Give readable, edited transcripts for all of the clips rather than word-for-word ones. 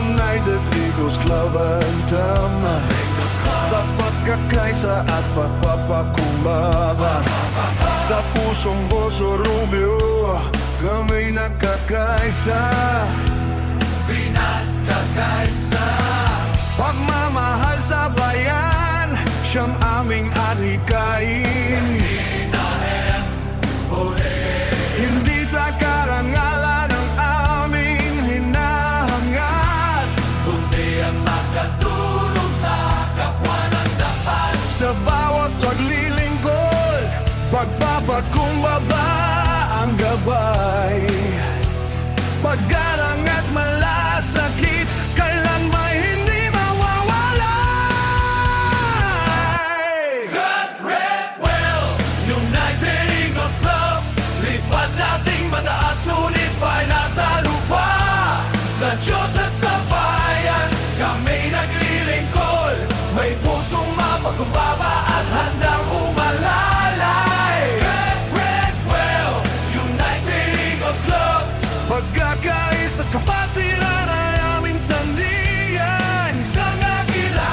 United Eagles Club Anthem sa pagkakaisa at pagpapakumbaba. Sa pusong Boso Rubio kami nagkakaisa, pinagkakaisa. Pagmamahal sa bayan, siyang aming adhikain. Hindi sa karangalan ang aming hinahangad, kundi ang makatulong sa kapwa ng dapat. Sa bawat paglilingkod, pagpapakumbaba ang gabay. Paggarang at malasakit, kailan may hindi mawawala. Red, red, well, United Eagles Club, lipad nating mataas, ngunit pa'y nasa lupa. Sa Diyos at sa bayan, kami naglilingkod, may pusong mapagkumbaba at handang umalalay. Red, red, well, United Eagles Club, Pagkakaisa kapatiran ay aming sandigan. Isang agila,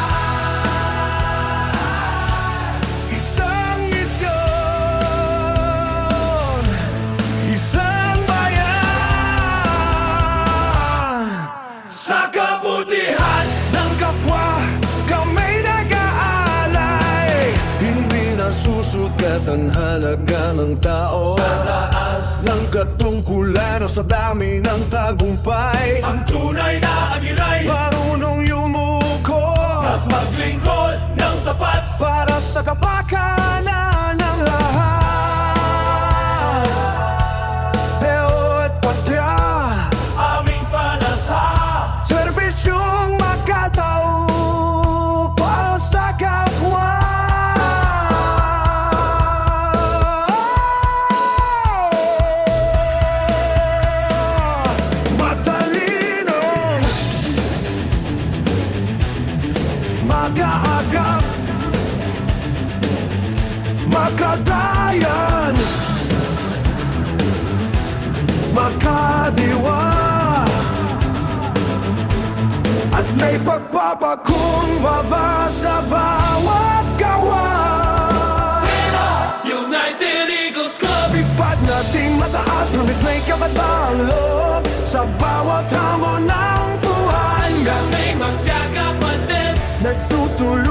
isang misyon, isang bayan. sa kabutihan Ng kapwa kami nag-aalay, hindi nasusukat ang halaga ng tao. sa taas, Ng katungkulan o sa dami ng tagumpay, ang tunay na agiray marunong yumuko at maglingkod ng tapat. para sa kapakanan ng lahat. Heot patya, Aming panata, serbisyong makatao para sa kapwa. Matalino, mag-aagap, makadayan, makadiwa, at may pagpapakumbaba sa bawat gawa. United Eagles Club, Lipad nating mataas, ngunit may kabatang loob. Sa bawat hamon ng buhay, kami magkakapatid, nagtutulungan